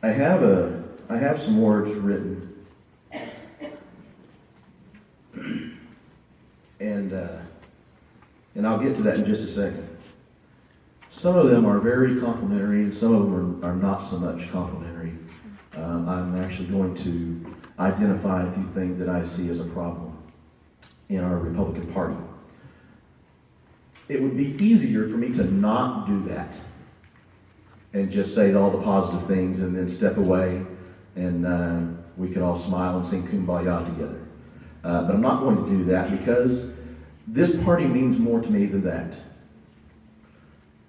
I have some words written, and I'll get to that in just a second. Some of them are very complimentary, and some of them are not so much complimentary. I'm actually going to identify a few things that I see as a problem in our Republican Party. It would be easier for me to not do that and just say all the positive things and then step away and we could all smile and sing Kumbaya together. But I'm not going to do that because this party means more to me than that.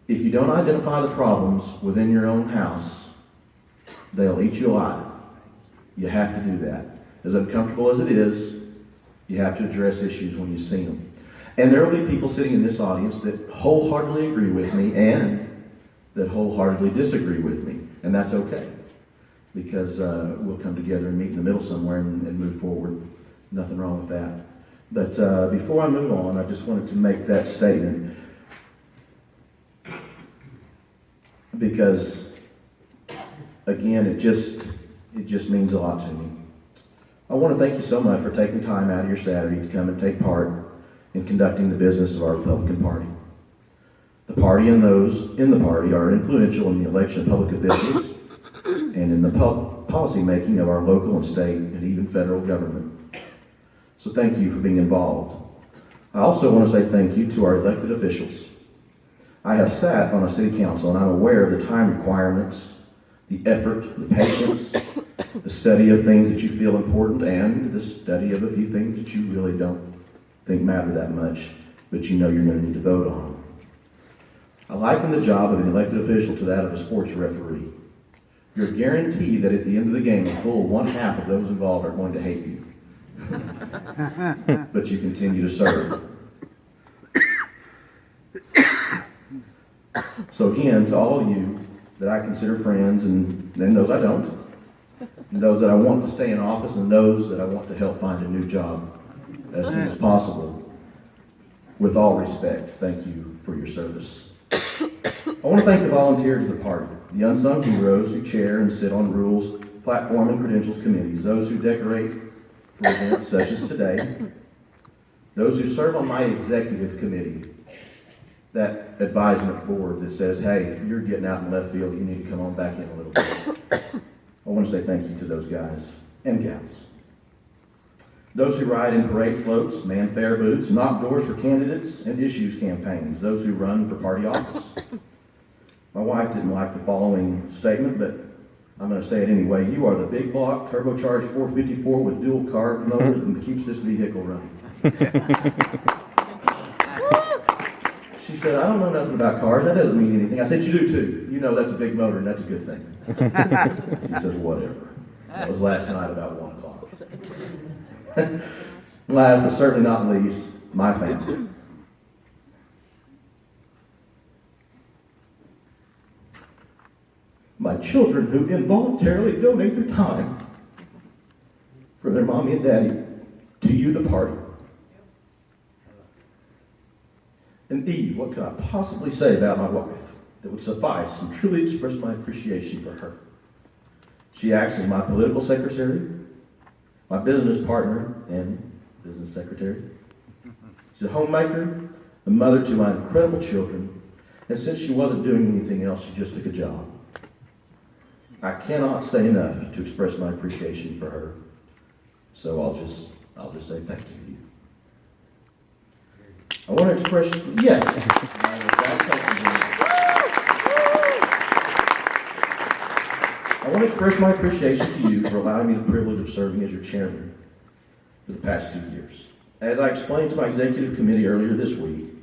If you don't identify the problems within your own house, they'll eat you alive. You have to do that. As uncomfortable as it is, you have to address issues when you see them. And there will be people sitting in this audience that wholeheartedly agree with me and that wholeheartedly disagree with me. And that's okay, because we'll come together and meet in the middle somewhere and move forward. Nothing wrong with that. But before I move on, I just wanted to make that statement because, again, it just means a lot to me. I want to thank you so much for taking time out of your Saturday to come and take part in conducting the business of our Republican Party. The party and those in the party are influential in the election of public officials and in the policy making of our local and state and even federal government. So thank you for being involved. I also want to say thank you to our elected officials. I have sat on a city council and I'm aware of the time requirements, the effort, the patience, the study of things that you feel important, and the study of a few things that you really don't think matter that much, but you know you're going to need to vote on. I liken the job of an elected official to that of a sports referee. You're guaranteed that at the end of the game, a full one half of those involved are going to hate you. But you continue to serve. So again, to all of you that I consider friends, and those I don't, and those that I want to stay in office, and those that I want to help find a new job as soon as possible, with all respect, thank you for your service. I want to thank the volunteers of the party, the unsung heroes who chair and sit on rules, platform, and credentials committees, those who decorate for events such as today, those who serve on my executive committee, that advisement board that says, hey, you're getting out in left field, you need to come on back in a little bit. I want to say thank you to those guys and gals. Those who ride in parade floats, man fair booths, knock doors for candidates and issues campaigns, those who run for party office. My wife didn't like the following statement, but I'm going to say it anyway. You are the big block, turbocharged 454 with dual carb motor that keeps this vehicle running. She said, I don't know nothing about cars. That doesn't mean anything. I said, you do too. You know that's a big motor and that's a good thing. She says, whatever. That was last night about 1 o'clock. Last but certainly not least, my family. My children who involuntarily donate their time for their mommy and daddy to you, the party. And Eve, what could I possibly say about my wife that would suffice and truly express my appreciation for her? She acts as my political secretary, my business partner, and business secretary. She's a homemaker, a mother to my incredible children, and since she wasn't doing anything else, she just took a job. I cannot say enough to express my appreciation for her, so I'll just say thank you. I want to express, yes. I want to express my appreciation to you for allowing me the privilege of serving as your chairman for the past 2 years. As I explained to my executive committee earlier this week,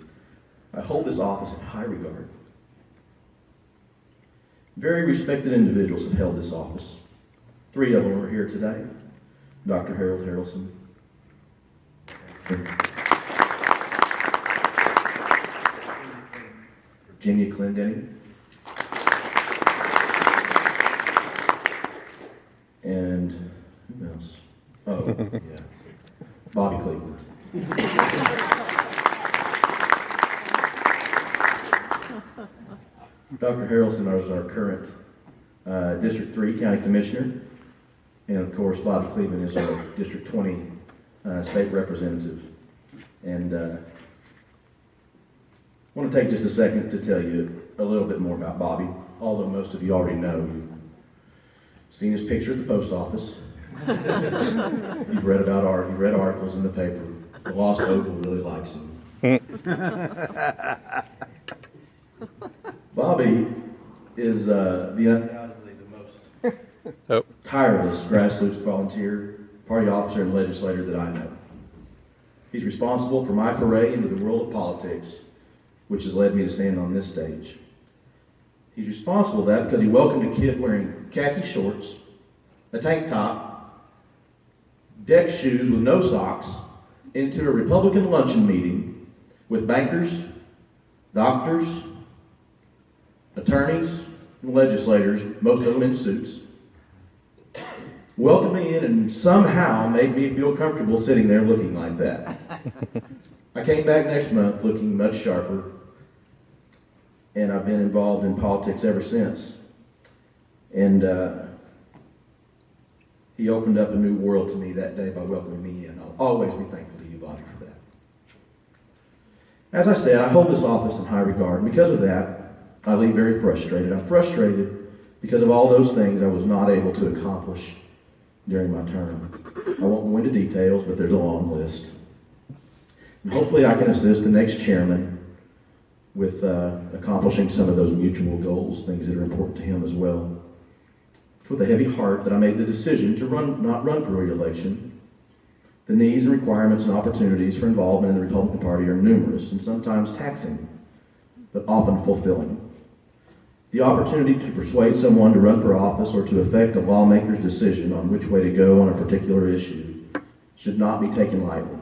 I hold this office in high regard. Very respected individuals have held this office. 3 of them are here today. Dr. Harold Harrelson, Virginia Clendenny, and who else? Oh, yeah, Bobby Cleveland. Dr. Harrelson is our current District 3 County Commissioner, and of course Bobby Cleveland is our District 20 State Representative. And I want to take just a second to tell you a little bit more about Bobby, although most of you already know. You've seen his picture at the post office. You've read articles in the paper. The Lost Oval really likes him. Bobby is undoubtedly the most tireless grassroots volunteer, party officer, and legislator that I know. He's responsible for my foray into the world of politics, which has led me to stand on this stage. He's responsible for that because he welcomed a kid wearing khaki shorts, a tank top, deck shoes with no socks, into a Republican luncheon meeting with bankers, doctors, attorneys, and legislators, most of them in suits. Welcomed me in and somehow made me feel comfortable sitting there looking like that. I came back next month looking much sharper, and I've been involved in politics ever since. And he opened up a new world to me that day by welcoming me in. I'll always be thankful to you, Bobby, for that. As I said, I hold this office in high regard, and because of that, I leave very frustrated. I'm frustrated because of all those things I was not able to accomplish during my term. I won't go into details, but there's a long list. And hopefully I can assist the next chairman with accomplishing some of those mutual goals, things that are important to him as well. It's with a heavy heart that I made the decision to not run for re-election. The needs and requirements and opportunities for involvement in the Republican Party are numerous and sometimes taxing, but often fulfilling. The opportunity to persuade someone to run for office or to affect a lawmaker's decision on which way to go on a particular issue should not be taken lightly.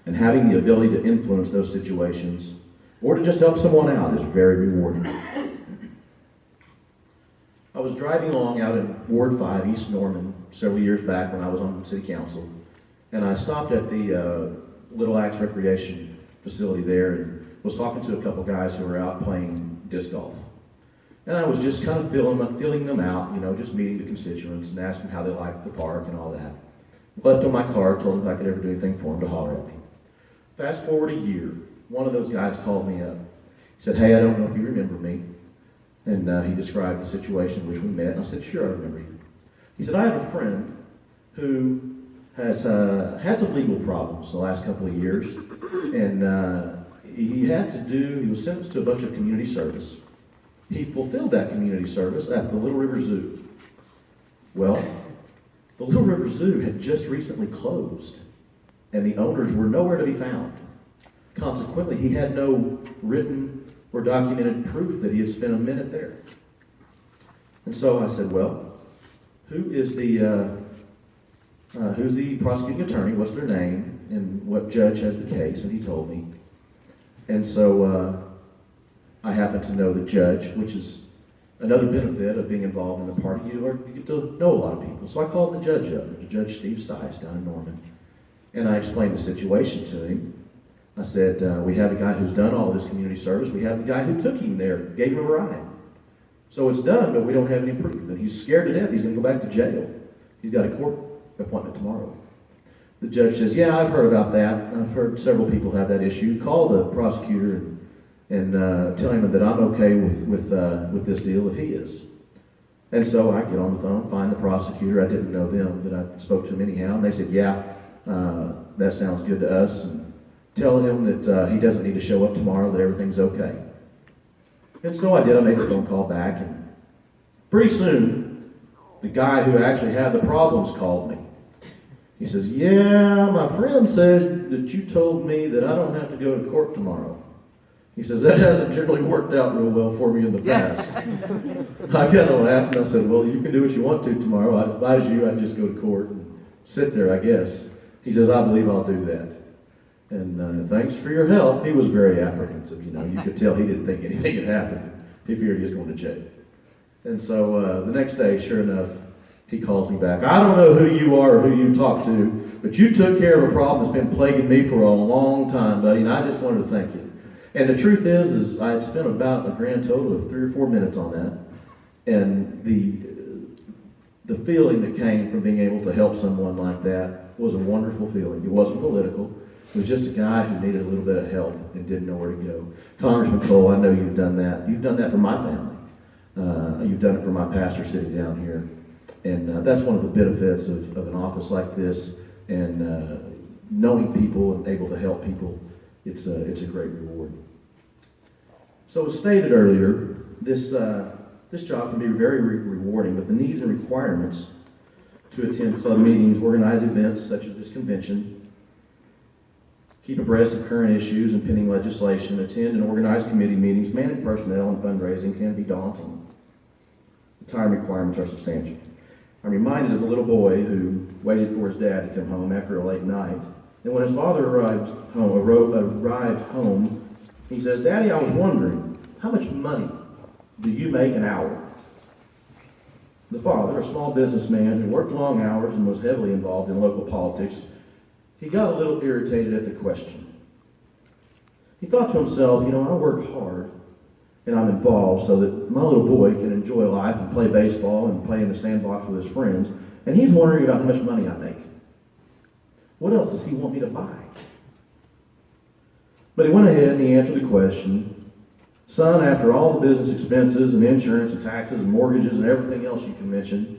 And having the ability to influence those situations or to just help someone out is very rewarding. I was driving along out in Ward 5, East Norman, several years back when I was on city council, and I stopped at the Little Axe Recreation facility there and was talking to a couple guys who were out playing disc golf. And I was just kind of feeling them out, just meeting the constituents and asking how they liked the park and all that. Left on my card, told them if I could ever do anything for them to holler at me. Fast forward a year, one of those guys called me up. He said, "Hey, I don't know if you remember me." And he described the situation in which we met. And I said, "Sure, I remember you." He said, "I have a friend who has had some legal problems the last couple of years. And he was sentenced to a bunch of community service. He fulfilled that community service at the Little River Zoo. Well, the Little River Zoo had just recently closed, and the owners were nowhere to be found. Consequently, he had no written or documented proof that he had spent a minute there. And so I said, well, who's the prosecuting attorney? What's their name? And what judge has the case?" And he told me. And so I happen to know the judge, which is another benefit of being involved in the party. You get to know a lot of people. So I called the judge up, Judge Steve Stice down in Norman. And I explained the situation to him. I said, we have a guy who's done all this community service. We have the guy who took him there, gave him a ride. So it's done, but we don't have any proof. And he's scared to death. He's going to go back to jail. He's got a court appointment tomorrow. The judge says, "Yeah, I've heard about that. I've heard several people have that issue. Call the prosecutor and tell him that I'm okay with this deal if he is." And so I get on the phone, find the prosecutor. I didn't know them, but I spoke to him anyhow. And they said, "Yeah, that sounds good to us. And tell him that he doesn't need to show up tomorrow, that everything's okay." And so I did. I made the phone call back. And pretty soon, the guy who actually had the problems called me. He says, "Yeah, my friend said that you told me that I don't have to go to court tomorrow." He says, "That hasn't generally worked out real well for me in the past." I kind of laughed and I said, "Well, you can do what you want to tomorrow. I advise you, I'd just go to court and sit there, I guess." He says, "I believe I'll do that." And thanks for your help. He was very apprehensive, You could tell he didn't think anything had happened. He feared he was going to jail. And so the next day, sure enough, he calls me back. "I don't know who you are or who you talk to, but you took care of a problem that's been plaguing me for a long time, buddy, and I just wanted to thank you." And the truth is I had spent about a grand total of 3 or 4 minutes on that. And the feeling that came from being able to help someone like that was a wonderful feeling. It wasn't political. It was just a guy who needed a little bit of help and didn't know where to go. Congressman Cole, I know you've done that. You've done that for my family. You've done it for my pastor sitting down here. And that's one of the benefits of an office like this, and knowing people and able to help people. It's a great reward. So as stated earlier, this job can be very rewarding, but the needs and requirements to attend club meetings, organize events such as this convention, keep abreast of current issues and pending legislation, attend and organize committee meetings, manage personnel and fundraising can be daunting. The time requirements are substantial. I'm reminded of a little boy who waited for his dad to come home after a late night. And when his father arrived home, he says, "Daddy, I was wondering, how much money do you make an hour?" The father, a small businessman who worked long hours and was heavily involved in local politics, he got a little irritated at the question. He thought to himself, I work hard and I'm involved so that my little boy can enjoy life and play baseball and play in the sandbox with his friends, and he's wondering about how much money I make. What else does he want me to buy? But he went ahead and he answered the question, "Son, after all the business expenses and insurance and taxes and mortgages and everything else you can mention,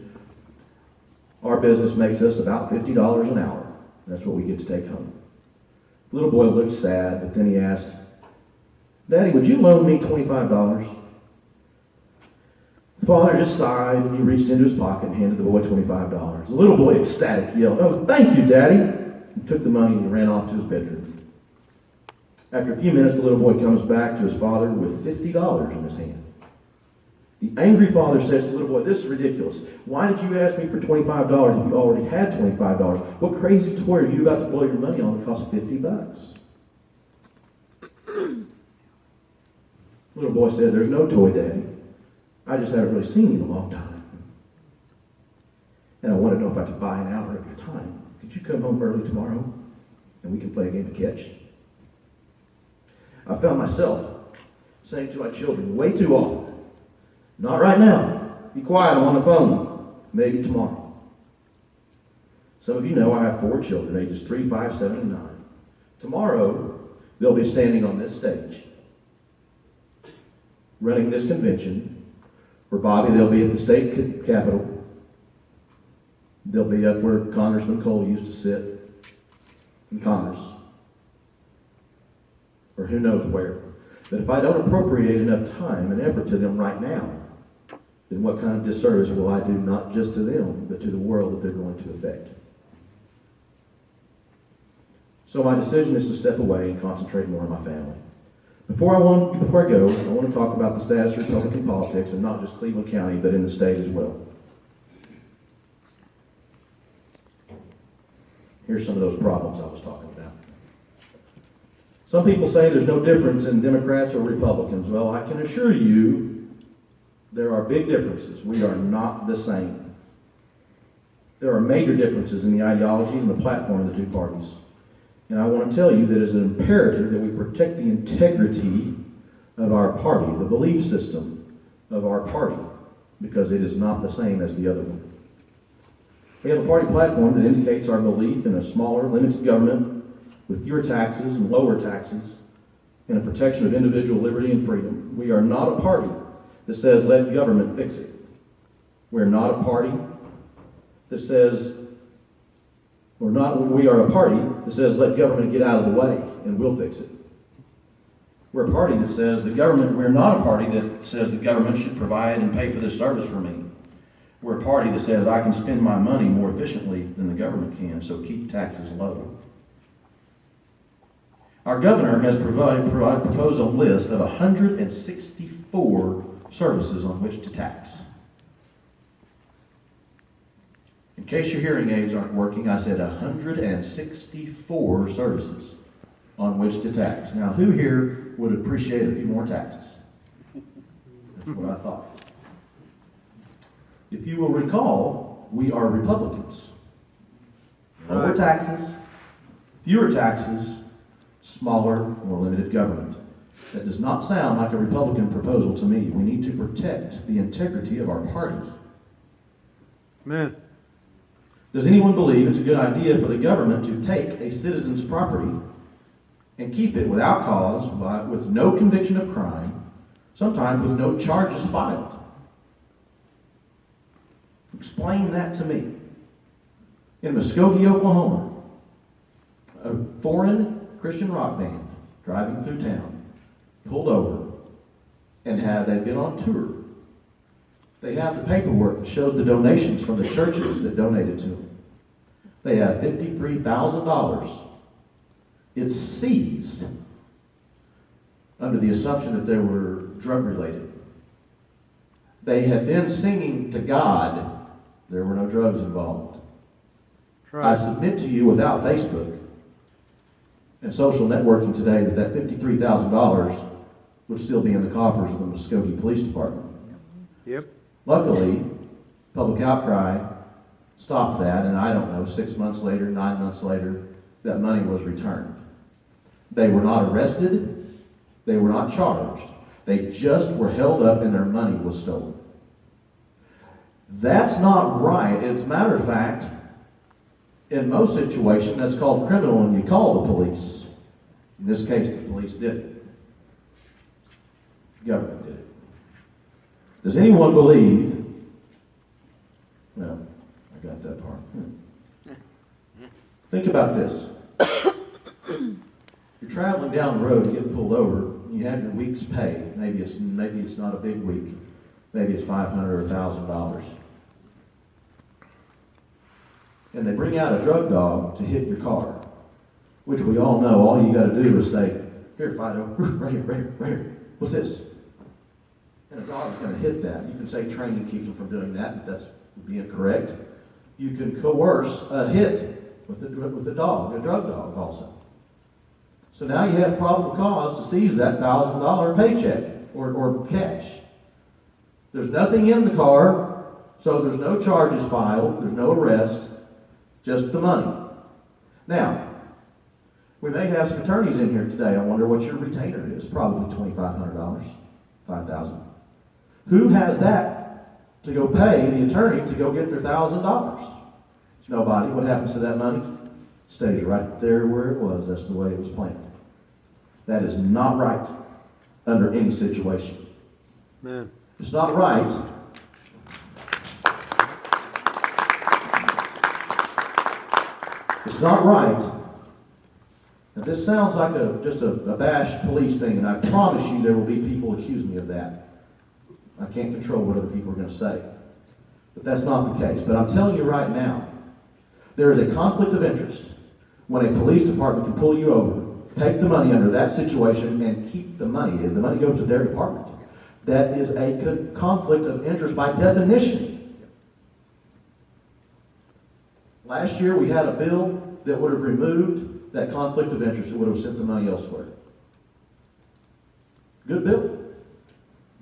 our business makes us about $50 an hour. That's what we get to take home." The little boy looked sad, but then he asked, "Daddy, would you loan me $25? The father just sighed and he reached into his pocket and handed the boy $25. The little boy, ecstatic, yelled, "Oh, thank you, Daddy!" He took the money and he ran off to his bedroom. After a few minutes, the little boy comes back to his father with $50 in his hand. The angry father says to the little boy, "This is ridiculous. Why did you ask me for $25 if you already had $25? What crazy toy are you about to blow your money on that costs $50? The little boy said, "There's no toy, Daddy. I just haven't really seen you in a long time. And I want to know if I could buy an hour of your time. Could you come home early tomorrow and we can play a game of catch?" I found myself saying to my children way too often, "Not right now. Be quiet, I'm on the phone. Maybe tomorrow." Some of you know I have 4 children, ages 3, 5, 7, and 9. Tomorrow, they'll be standing on this stage, running this convention. For Bobby, they'll be at the state capitol. They'll be up where Congressman Cole used to sit in Congress. Or who knows where. But if I don't appropriate enough time and effort to them right now, then what kind of disservice will I do not just to them, but to the world that they're going to affect? So my decision is to step away and concentrate more on my family. Before I go, I want to talk about the status of Republican politics in not just Cleveland County, but in the state as well. Here's some of those problems I was talking about. Some people say there's no difference in Democrats or Republicans. Well, I can assure you there are big differences. We are not the same. There are major differences in the ideologies and the platform of the two parties. And I want to tell you that it's an imperative that we protect the integrity of our party, the belief system of our party, because it is not the same as the other one. We have a party platform that indicates our belief in a smaller, limited government with fewer taxes and lower taxes and a protection of individual liberty and freedom. We are not a party that says, "Let government fix it." We're not a party that says, we are a party that says, "Let government get out of the way and we'll fix it." We're a party that says we're not a party that says the government should provide and pay for this service for me. We're a party that says I can spend my money more efficiently than the government can, so keep taxes low. Our governor has proposed a list of 164 services on which to tax. In case your hearing aids aren't working, I said 164 services on which to tax. Now, who here would appreciate a few more taxes? That's what I thought. If you will recall, we are Republicans. Lower taxes, fewer taxes, smaller, more limited government. That does not sound like a Republican proposal to me. We need to protect the integrity of our party. Amen. Does anyone believe it's a good idea for the government to take a citizen's property and keep it without cause, with no conviction of crime, sometimes with no charges filed? Explain that to me. In Muskogee, Oklahoma, a foreign Christian rock band driving through town pulled over and they'd been on tour. They have the paperwork that shows the donations from the churches that donated to them. They have $53,000. It's seized under the assumption that they were drug related. They had been singing to God. There were no drugs involved. Right. I submit to you, without Facebook and social networking today, that $53,000 would still be in the coffers of the Muskogee Police Department. Yep. Luckily, public outcry stopped that, and I don't know, 6 months later, 9 months later, that money was returned. They were not arrested. They were not charged. They just were held up and their money was stolen. That's not right. As a matter of fact, in most situations, that's called criminal and you call the police. In this case, the police did it. The government did it. Does anyone believe, well, I got that part. Think about this. You're traveling down the road, you get pulled over, you have your week's pay. Maybe it's not a big week. Maybe it's $500 or $1,000. And they bring out a drug dog to hit your car, which we all know. All you got to do is say, "Here, Fido, right here, right here, right here. What's this?" And a dog's going to hit that. You can say training keeps them from doing that, but that's being correct. You can coerce a hit with the dog, a drug dog also. So now you have probable cause to seize that $1,000 paycheck or cash. There's nothing in the car, so there's no charges filed, there's no arrest, just the money. Now, we may have some attorneys in here today. I wonder what your retainer is. Probably $2,500, $5,000. Who has that to go pay the attorney to go get their $1,000? Nobody. What happens to that money? Stays right there where it was. That's the way it was planned. That is not right under any situation. Man. It's not right. It's not right. Now, this sounds like just a bash police thing, and I promise you there will be people accuse me of that. I can't control what other people are going to say. But that's not the case. But I'm telling you right now, there is a conflict of interest when a police department can pull you over, take the money under that situation, and keep the money. The money goes to their department. That is a conflict of interest by definition. Last year we had a bill that would have removed that conflict of interest. It would have sent the money elsewhere. Good bill.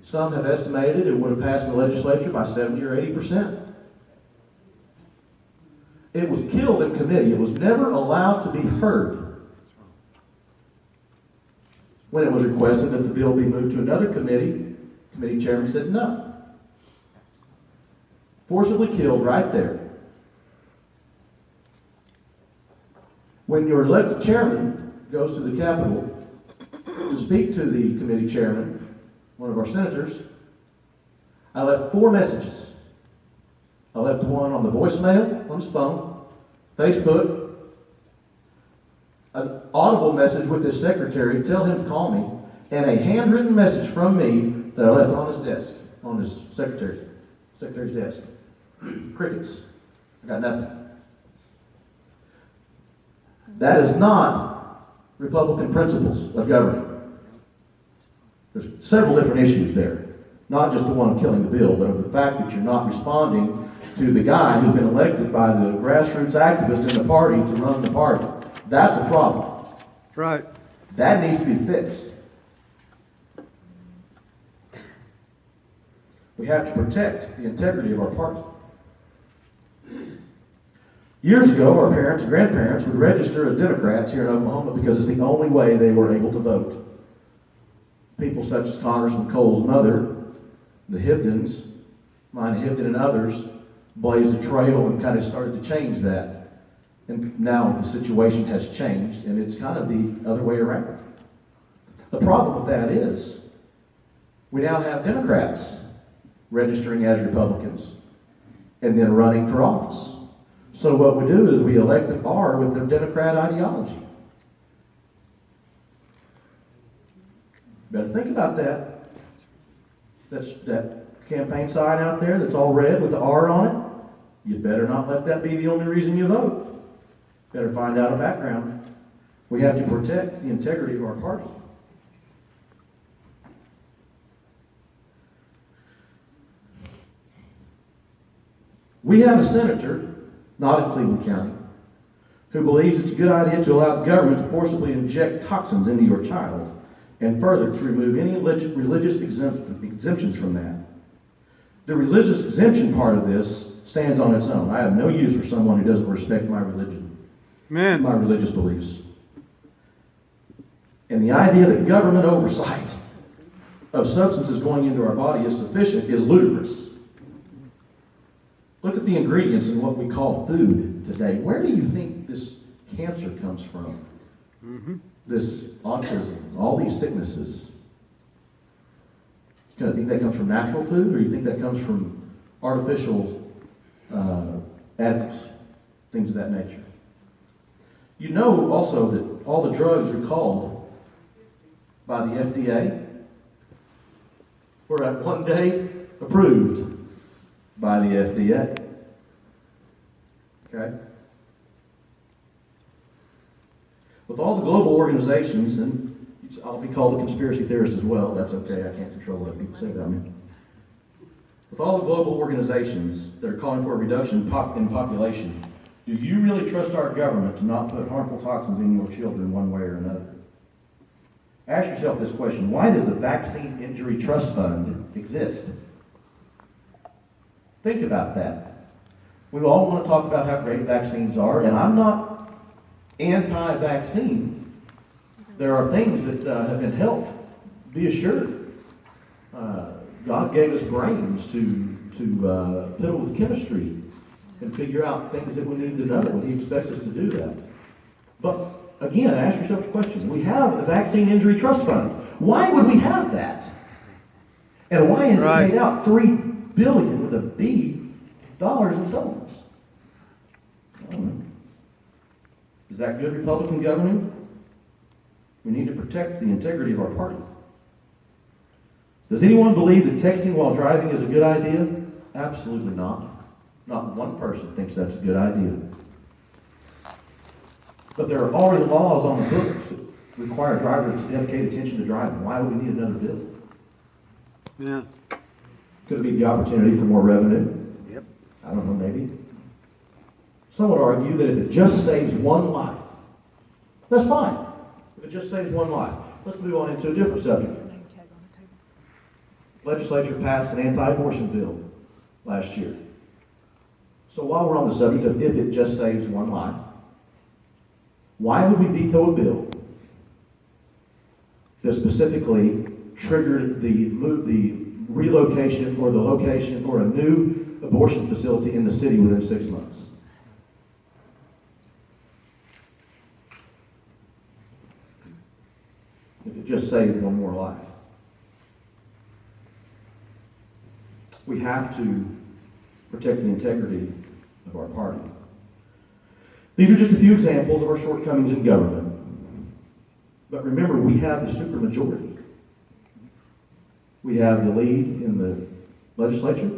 Some have estimated it would have passed the legislature by 70 or 80%. It was killed in committee. It was never allowed to be heard. When it was requested that the bill be moved to another committee, committee chairman said no. Forcibly killed right there. When your elected chairman goes to the Capitol to speak to the committee chairman, one of our senators, I left 4 messages. I left one on the voicemail, on his phone, Facebook, an audible message with his secretary, tell him to call me, and a handwritten message from me that I left on his desk, on his secretary's desk. Crickets. I got nothing. That is not Republican principles of government. There's several different issues there. Not just the one of killing the bill, but of the fact that you're not responding to the guy who's been elected by the grassroots activists in the party to run the party. That's a problem. Right. That needs to be fixed. We have to protect the integrity of our party. Years ago, our parents and grandparents would register as Democrats here in Oklahoma because it's the only way they were able to vote. People such as Congressman Cole's mother, the Hibdens, Mina Hibden and others, blazed a trail and kind of started to change that. And now the situation has changed, and it's kind of the other way around. The problem with that is, we now have Democrats registering as Republicans and then running for office. So what we do is we elect an R with their Democrat ideology. Better think about that. That campaign sign out there that's all red with the R on it, you better not let that be the only reason you vote. Better find out a background. We have to protect the integrity of our party. We have a senator, not in Cleveland County, who believes it's a good idea to allow the government to forcibly inject toxins into your child, and further, to remove any religious exemptions from that. The religious exemption part of this stands on its own. I have no use for someone who doesn't respect my religion, Amen. my religious beliefs. And the idea that government oversight of substances going into our body is sufficient is ludicrous. Look at the ingredients in what we call food today. Where do you think this cancer comes from? This autism, all these sicknesses. You kind of think that comes from natural food, or you think that comes from artificial additives, things of that nature? You know also that all the drugs recalled by the FDA were at one day approved by the FDA. Okay? With all the global organizations, and I'll be called a conspiracy theorist as well, that's okay, I can't control what people say about me. With all the global organizations that are calling for a reduction in population, do you really trust our government to not put harmful toxins in your children one way or another? Ask yourself this question: why does the Vaccine Injury Trust Fund exist? Think about that. We all want to talk about how great vaccines are, and I'm not anti-vaccine. There are things that can help, be assured. God gave us brains to fiddle with chemistry and figure out things that we need to know, and He expects us to do that. But again, ask yourself the question: we have the Vaccine Injury Trust Fund. Why would we have that? And why is it paid out $3 billion with a B dollars in settlements? I don't know. Is that good Republican governing? We need to protect the integrity of our party. Does anyone believe that texting while driving is a good idea? Absolutely not. Not one person thinks that's a good idea. But there are already laws on the books that require drivers to dedicate attention to driving. Why would we need another bill? Yeah. Could it be the opportunity for more revenue? Yep. I don't know, maybe. Some would argue that if it just saves one life, that's fine. If it just saves one life. Let's move on into a different subject. Legislature passed an anti-abortion bill last year. So while we're on the subject of if it just saves one life, why would we veto a bill that specifically triggered the relocation or the location or a new abortion facility in the city within 6 months? If it just saved one more life. We have to protect the integrity of our party. These are just a few examples of our shortcomings in government. But remember, we have the supermajority. We have the lead in the legislature.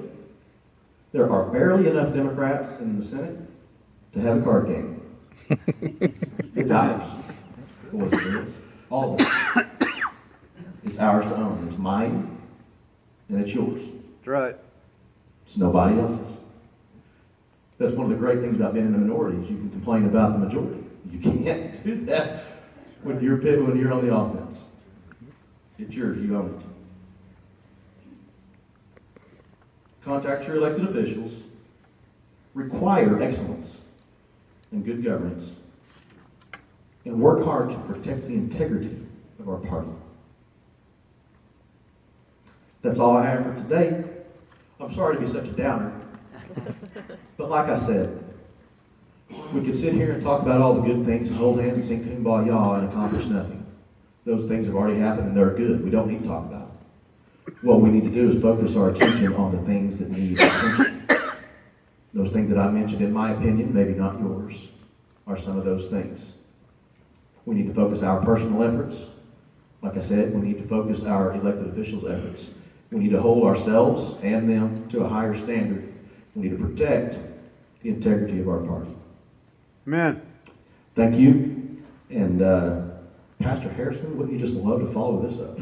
There are barely enough Democrats in the Senate to have a card game. It's ours. Boys and girls. All of it. It's ours to own. It's mine, and it's yours. That's right. It's nobody else's. That's one of the great things about being in the minority is you can complain about the majority. You can't do that when you're on the offense. It's yours. You own it. Contact your elected officials. Require excellence and good governance. And work hard to protect the integrity of our party. That's all I have for today. I'm sorry to be such a downer. But like I said, we could sit here and talk about all the good things and hold hands and sing Kumbaya and accomplish nothing. Those things have already happened and they're good. We don't need to talk about them. What we need to do is focus our attention on the things that need attention. Those things that I mentioned, in my opinion, maybe not yours, are some of those things. We need to focus our personal efforts. Like I said, we need to focus our elected officials' efforts. We need to hold ourselves and them to a higher standard. We need to protect the integrity of our party. Amen. Thank you. And Pastor Harrison, wouldn't you just love to follow this up?